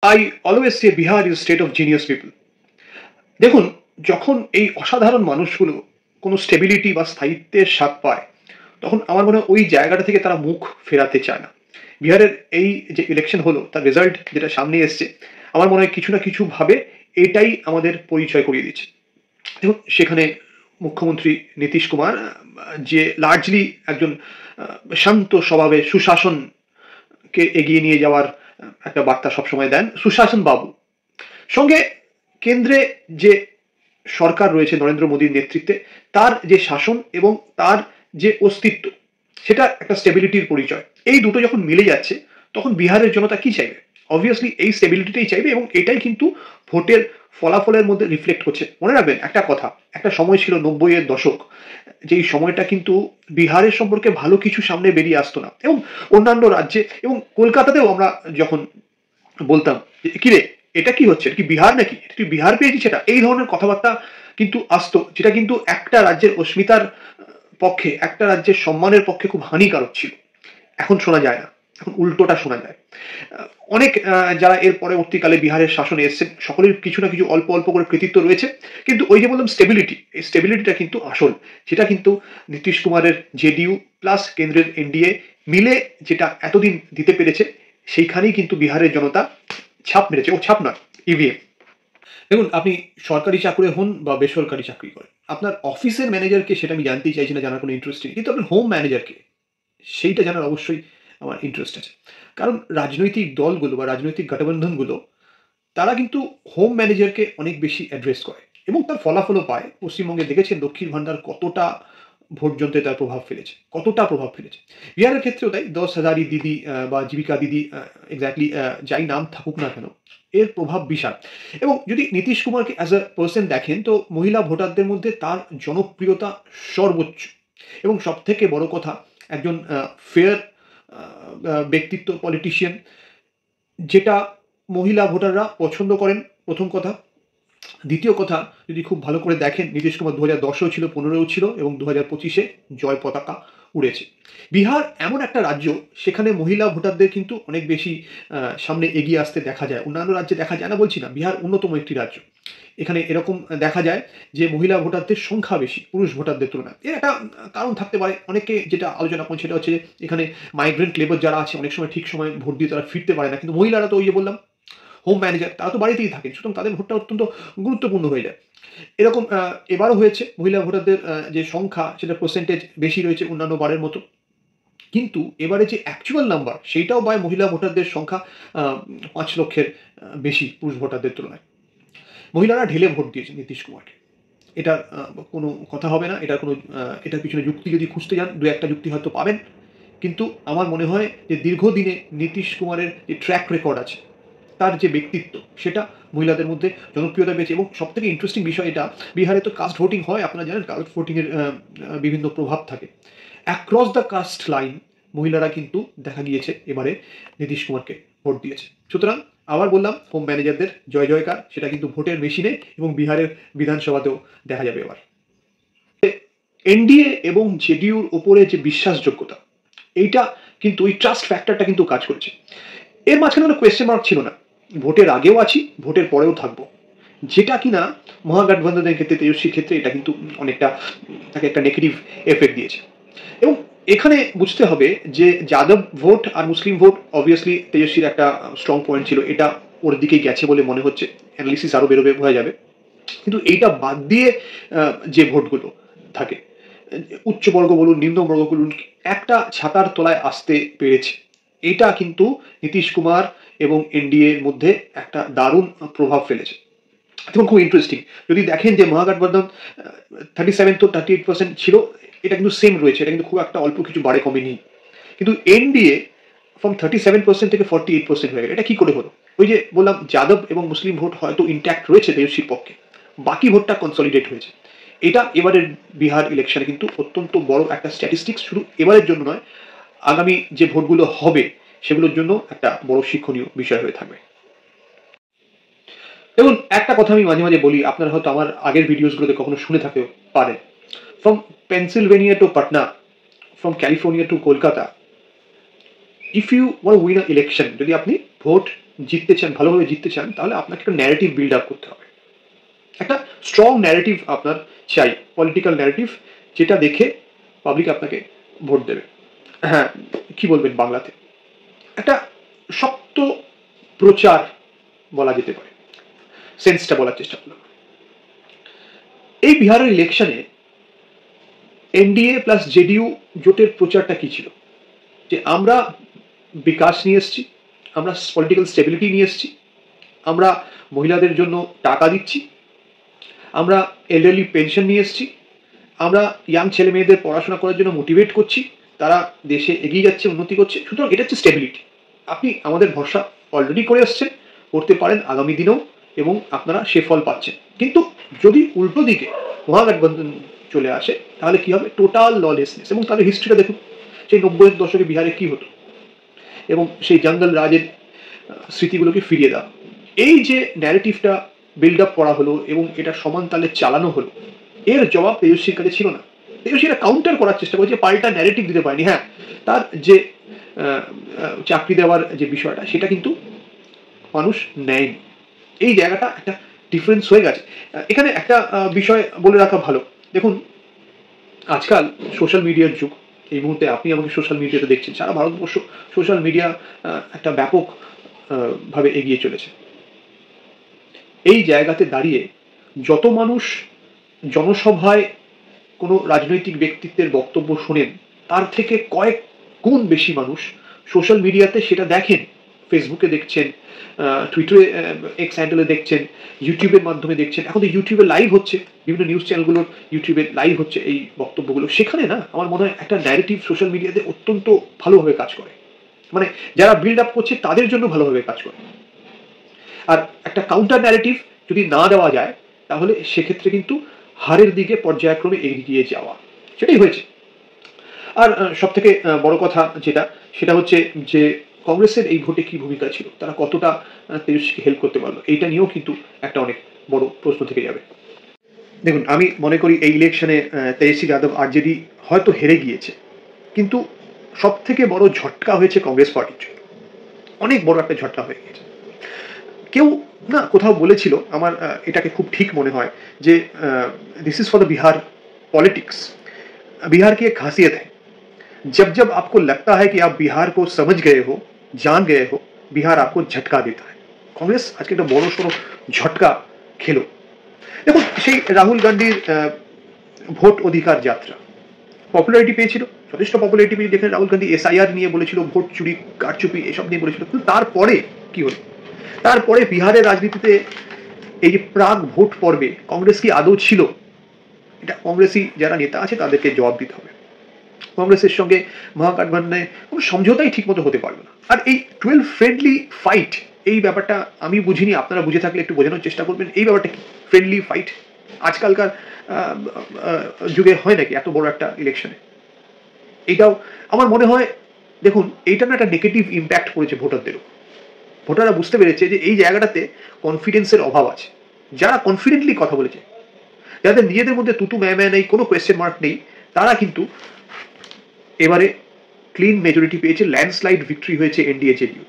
I always say Bihar is state of genius people. দেখুন, যখন এই অসাধারণ মানুষগুলো কোনো স্টেবিলিটি বা স্থায়িত্বের স্বাদ পায়, তখন আমার মনে হয় ওই জায়গাটা থেকে তারা মুখ ফেরাতে চায় না। বিহারের এই যে ইলেকশন হলো, তার রেজাল্ট যেটা সামনে এসছে, আমার মনে হয় কিছু না কিছু ভাবে এটাই আমাদের পরিচয় করিয়ে দিচ্ছে। দেখুন, সেখানে মুখ্যমন্ত্রী নীতিশ কুমার, যে লার্জলি একজন শান্ত স্বভাবে সুশাসনকে এগিয়ে নিয়ে যাওয়ার একটা বার্তা সবসময় দেন, সুশাসন বাবু। সঙ্গে কেন্দ্রে যে সরকার রয়েছে নরেন্দ্র মোদীর নেতৃত্বে, তার যে শাসন এবং তার যে অস্তিত্ব, সেটা একটা স্টেবিলিটির পরিচয়। এই দুটো যখন মিলে যাচ্ছে, তখন বিহারের জনতা কি চাইবে? অবভিয়াসলি এই স্টেবিলিটিটাই চাইবে, এবং এটাই কিন্তু ভোটের ফলাফলের মধ্যে রিফ্লেক্ট করছে। মনে রাখবেন একটা কথা, একটা সময় ছিল 90-এর দশক, যেই সময়টা কিন্তু বিহারের সম্পর্কে ভালো কিছু সামনে বেরিয়ে আসতো না, এবং অন্যান্য রাজ্যে এবং কলকাতাতেও আমরা যখন বলতাম কিরে এটা কি হচ্ছে, কি বিহার নাকি, তুই বিহার পেয়েছিস, সেটা এই ধরনের কথাবার্তা কিন্তু আসতো, যেটা কিন্তু একটা রাজ্যের অস্মিতার পক্ষে, একটা রাজ্যের সম্মানের পক্ষে খুব হানিকারক ছিল। এখন শোনা যায় না, এখন উল্টোটা শোনা যায়। অনেক যারা এর পরবর্তীকালে বিহারের শাসনে এসছেন, সকলের কিছু না কিছু অল্প অল্প করে কৃতিত্ব রয়েছে, কিন্তু ওই যে বললাম স্টেবিলিটি, এই স্টেবিলিটিটা কিন্তু আসল, যেটা কিন্তু নীতিশ কুমারের জেডিইউ প্লাস কেন্দ্রের এনডিএ মিলে যেটা এতদিন দিতে পেরেছে, সেইখানেই কিন্তু বিহারের জনতা ছাপ মেরেছে। ও ছাপ নয়, ইভিএম। দেখুন, আপনি সরকারি চাকরি হন বা বেসরকারি চাকরি করেন, আপনার অফিসের ম্যানেজারকে সেটা আমি জানতেই চাইছি না, জানার কোনো ইন্টারেস্ট নেই, কিন্তু আপনার হোম ম্যানেজারকে সেইটা জানার অবশ্যই আমার ইন্টারেস্ট আছে। কারণ রাজনৈতিক দলগুলো বা রাজনৈতিক গঠবন্ধনগুলো, তারা কিন্তু হোম ম্যানেজারকে অনেক বেশি অ্যাড্রেস করে এবং তার ফলাফলও পায়। পশ্চিমবঙ্গে দেখেছেন লক্ষ্মীর ভাণ্ডার কতটা ভোট যন্ত্রে তার প্রভাব ফেলেছে, কতটা প্রভাব ফেলেছে। বিহারের ক্ষেত্রেও তাই, 10,000 দিদি বা জীবিকা দিদি, এক্স্যাক্টলি যাই নাম থাকুক না কেন, এর প্রভাব বিশাল। এবং যদি নীতিশ কুমারকে অ্যাজ আ পার্সন দেখেন, তো মহিলা ভোটারদের মধ্যে তার জনপ্রিয়তা সর্বোচ্চ। এবং সব থেকে বড় কথা, একজন ফেয়ার ব্যক্তিত্ব, পলিটিশিয়ান, যেটা মহিলা ভোটাররা পছন্দ করেন, প্রথম কথা। দ্বিতীয় কথা, যদি খুব ভালো করে দেখেন, নীতিশ কুমার 2010-এও ছিল, 15-এও ছিল, এবং 2025-এ জয় পতাকা উড়েছে। বিহার এমন একটা রাজ্য, সেখানে মহিলা ভোটারদের কিন্তু অনেক বেশি সামনে এগিয়ে আসতে দেখা যায়। অন্যান্য রাজ্যে দেখা যায় না বলছি না, বিহার অন্যতম একটি রাজ্য। এখানে এরকম দেখা যায় যে মহিলা ভোটারদের সংখ্যা বেশি পুরুষ ভোটারদের তুলনায়। এর একটা কারণ থাকতে পারে, অনেকে যেটা আলোচনা করছে সেটা হচ্ছে যে এখানে মাইগ্রেন্ট লেবার যারা আছে, অনেক সময় ঠিক সময় ভোট দিয়ে তারা ফিরতে পারে না, কিন্তু মহিলারা তো ওই যে বললাম হোম ম্যানেজার, তারা তো বাড়িতেই থাকেন, সুতরাং তাদের ভোটটা অত্যন্ত গুরুত্বপূর্ণ হয়ে যায়। এরকম এবারও হয়েছে, মহিলা ভোটারদের যে সংখ্যা, সেটা পার্সেন্টেজ বেশি রয়েছে অন্যান্য বারের মতো, কিন্তু এবারে যে অ্যাকচুয়াল নাম্বার, সেইটাও পায় মহিলা ভোটারদের সংখ্যা 5 লক্ষের বেশি পুরুষ ভোটারদের তুলনায়। মহিলারা ঢেলে ভোট দিয়েছে নীতিশ কুমারকে, এটার কোনো কথা হবে না। এটার কোনো এটার পিছনে যুক্তি যদি খুঁজতে যান, দু একটা যুক্তি হয়তো পাবেন, কিন্তু আমার মনে হয় যে দীর্ঘদিনে নীতিশ কুমারের যে ট্র্যাক রেকর্ড আছে, তার যে ব্যক্তিত্ব, সেটা মহিলাদের মধ্যে জনপ্রিয়তা পেয়েছে। এবং সবথেকে ইন্টারেস্টিং বিষয় এটা, বিহারে তো কাস্ট ভোটিং হয়, আপনারা জানেন কাস্ট ভোটিংয়ের বিভিন্ন প্রভাব থাকে। অ্যাক্রস দ্য কাস্ট লাইন মহিলারা কিন্তু দেখা গিয়েছে এবারে নীতিশ কুমারকে ভোট দিয়েছে। সুতরাং আবার বললাম, হোম ম্যানেজারদের জয় জয়কার, সেটা কিন্তু ভোটের মেশিনে এবং বিহারের বিধানসভাতেও দেখা যাবে এবার। এনডিএ এবং জেডিইউর ওপরে যে বিশ্বাসযোগ্যতা, এইটা কিন্তু ওই ট্রাস্ট ফ্যাক্টরটা কিন্তু কাজ করেছে। এর মাঝখানে কোনো কোয়েশ্চেন মার্ক ছিল না, ভোটের আগেও আছি, ভোটের পরেও থাকবো, যেটা কিনা মহাগঠবন্ধনের ক্ষেত্রে, তেজস্বীর ক্ষেত্রে এটা কিন্তু অনেকটা তাকে একটা নেগেটিভ এফেক্ট দিয়েছে। এবং এখানে বুঝতে হবে যে যাদব ভোট আর মুসলিম ভোট, অবভিয়াসলি তেজস্বীর একটা স্ট্রং পয়েন্ট ছিল, এটা ওর দিকেই গেছে বলে মনে হচ্ছে, অ্যানালিসিস আরও বেরোবে, বোঝা যাবে। কিন্তু এইটা বাদ দিয়ে যে ভোটগুলো থাকে, উচ্চবর্গ বলুন, নিম্নবর্গ বলুন, একটা ছাতার তলায় আসতে পেরেছে, এটা কিন্তু নীতিশ কুমার এবং এনডিএ এর মধ্যে একটা দারুণ প্রভাব ফেলেছে। এবং খুব ইন্টারেস্টিং, যদি দেখেন যে মহাগঠবন্ধন 37 তো 38% ছিল, এটা কিন্তু সেম রয়েছে, এটা কিন্তু খুব একটা অল্প কিছু বাড়ে কমে নেই। কিন্তু এনডিএ ফ্রম 37% থেকে 48% হয়ে গেল। এটা কি করে হলো? ওই যে বললাম, যাদব এবং মুসলিম ভোট হয়তো ইন্ট্যাক্ট রয়েছে তেজস্বীর পক্ষে, বাকি ভোটটা কনসলিডেট হয়েছে। এটা এবারের বিহার ইলেকশনে কিন্তু অত্যন্ত বড় একটা স্ট্যাটিস্টিক্স, শুধু এবারের জন্য নয়, আগামী যে ভোটগুলো হবে সেগুলোর জন্য একটা বড় শিক্ষণীয় বিষয় হয়ে থাকবে। দেখুন, একটা কথা আমি মাঝে মাঝে বলি, আপনারা হয়তো আমার আগের ভিডিওসগুলোতে কখনো শুনে থাকতে পারেন, from Pennsylvania to Patna, from California to Kolkata, if you want win a election, যদি আপনি ভোট জিততে চান, ভালোভাবে জিততে চান, তাহলে আপনাকে একটা ন্যারেটিভ বিল্ড আপ করতে হবে। একটা স্ট্রং ন্যারেটিভ আপনার চাই, পলিটিক্যাল ন্যারেটিভ, যেটা দেখে পাবলিক আপনাকে ভোট দেবে। হ্যাঁ, কি বলবেন বাংলাতে, একটা শক্ত প্রচার বলা যেতে পারে, সেন্সটা বলার চেষ্টা করলাম। এই বিহারের ইলেকশনে এনডিএ প্লাস জেডিইউ জোটের প্রচারটা কি ছিল, যে আমরা বিকাশ নিয়ে এসেছি, আমরা পলিটিক্যাল স্টেবিলিটি নিয়ে এসেছি, আমরা মহিলাদের জন্য টাকা দিচ্ছি, আমরা এল্ডারলি পেনশন নিয়ে এসেছি, আমরা ইয়াং ছেলে মেয়েদের পড়াশোনা করার জন্য মোটিভেট করছি, তারা দেশে এগিয়ে যাচ্ছে, উন্নতি করছে। সুতরাং এটা হচ্ছে স্টেবিলিটি। আপনি আমাদের ভরসা অলরেডি করে আসছেন, করতে পারেন আগামী দিনেও, এবং আপনারা সে ফল পাচ্ছেন। কিন্তু যদি উল্টো দিকে মহাগঠবন্ধন চলে আসে, তাহলে কি হবে? Total lawlessness. এবং তাদের হিস্ট্রিটা দেখুন, সেই 90-এর দশকে বিহারে কি হতো, এবং সেই জঙ্গল রাজের স্মৃতিগুলোকে ফিরিয়ে দেওয়া। এই যে ন্যারেটিভটা বিল্ড আপ করা হলো এবং এটা সমান তালে চালানো হলো, এর জবাব তেজস্বীর কাছে ছিল না। তেজস্বী এটা কাউন্টার করার চেষ্টা করেছে, পাল্টা ন্যারেটিভ দিতে পারেনি। হ্যাঁ, তার যে চাকরি দেওয়ার যে বিষয়টা, সেটা কিন্তু মানুষ নেয়নি। এই জায়গাটা একটা ডিফারেন্স হয়ে গেছে। এখানে একটা বিষয় বলে রাখা ভালো। দেখুন, আজকাল সোশ্যাল মিডিয়ার যুগ। এই মুহূর্তে আপনি আমাকে সোশ্যাল মিডিয়াতে দেখছেন, সারা ভারতবর্ষ সোশ্যাল মিডিয়া একটা ব্যাপক ভাবে এগিয়ে চলেছে। এই জায়গাতে দাঁড়িয়ে যত মানুষ জনসভায় কোনো রাজনৈতিক ব্যক্তিত্বের বক্তব্য শোনেন, তার থেকে কয়েক গুণ বেশি মানুষ সোশ্যাল মিডিয়াতে সেটা দেখেন। ফেসবুকে দেখছেন, টুইটারে, এক্স হ্যান্ডেলে দেখছেন, ইউটিউবের মাধ্যমে দেখছেন। এখন তো ইউটিউবে লাইভ হচ্ছে, বিভিন্ন নিউজ চ্যানেলগুলোর ইউটিউবে লাইভ হচ্ছে এই বক্তব্যগুলো। সেখানে না, আমার মনে হয় একটা ন্যারেটিভ সোশ্যাল মিডিয়াতে অত্যন্ত ভালোভাবে কাজ করে, মানে যারা বিল্ড আপ করছে তাদের জন্য ভালোভাবে কাজ করে। আর একটা কাউন্টার ন্যারেটিভ যদি না দেওয়া যায়, তাহলে সেক্ষেত্রে কিন্তু হারের দিকে পর্যায়ক্রমে এগিয়ে যাওয়া, সেটাই হয়েছে। আর সব থেকে বড় কথা যেটা, সেটা হচ্ছে যে কংগ্রেসের এই ভোটে কি ভূমিকা ছিল, তারা কতটা তেজস্বীকে হেল্প করতে পারলো, এইটা নিয়েও কিন্তু একটা অনেক বড় প্রশ্ন থেকে যাবে। দেখুন, আমি মনে করি এই ইলেকশনে তেজস্বী যাদব আরজেডি হয়তো হেরে গিয়েছে, কিন্তু সব থেকে বড় ঝটকা হয়েছে কংগ্রেস পার্টির জন্য। অনেক বড় একটা ঝটকা হয়ে গেছে। কেউ না কোথাও বলেছিল, আমার এটাকে খুব ঠিক মনে হয়, যে this is for the Bihar politics. Bihar की एक खासियत है, जब जब आपको लगता है कि आप बिहार को समझ गए हो, जान गए हो, बिहार आपको झटका देता है। कांग्रेस आज के একটা বড় সড়ো ঝটকা খেলো। দেখুন, সেই রাহুল গান্ধীর ভোট অধিকার যাত্রা পপুলারিটি পেয়েছিল, যথেষ্ট পপুলারিটি পেয়ে। দেখেন, রাহুল গান্ধী এসআইআর নিয়ে বলেছিল, ভোট চুরি কারচুপি এসব নিয়ে বলেছিল, কিন্তু তারপরে কি হলো? তারপরে বিহারের রাজনীতিতে এই যে প্রাক ভোট পর্বে কংগ্রেস কি আদৌ ছিল, এটা কংগ্রেসি যারা নেতা আছে তাদেরকে জবাব দিতে হবে। কংগ্রেসের সঙ্গে মহাগঠবন্ধনে কোনো সমঝোতাই ঠিক মতো হতে পারবে না। আর এই 12 ফ্রেন্ডলি ফাইট, এই ব্যাপারটা আমি বুঝিনি, আপনারা বুঝে থাকলে একটু বোঝানোর চেষ্টা করবেন। এই ব্যাপারটা কি ফ্রেন্ডলি ফাইট আজকালকার যুগে হয় নাকি এত বড় একটা ইলেকশনে? এটাও আমার মনে হয়, দেখুন, এইটা না একটা নেগেটিভ ইম্প্যাক্ট পড়েছে ভোটারদেরও। ভোটাররা বুঝতে পেরেছে যে এই জায়গাটাতে কনফিডেন্সের অভাব আছে। যারা কনফিডেন্টলি কথা বলেছে, যাদের নিজেদের মধ্যে তুতু ম্যায় নেই, কোনো কোয়েশ্চেন মার্ক নেই, তারা কিন্তু এবারে ক্লিন মেজরিটি পেয়েছে, ল্যান্ডস্লাইড ভিক্টরি হয়েছে এনডিএ জেডিইউ।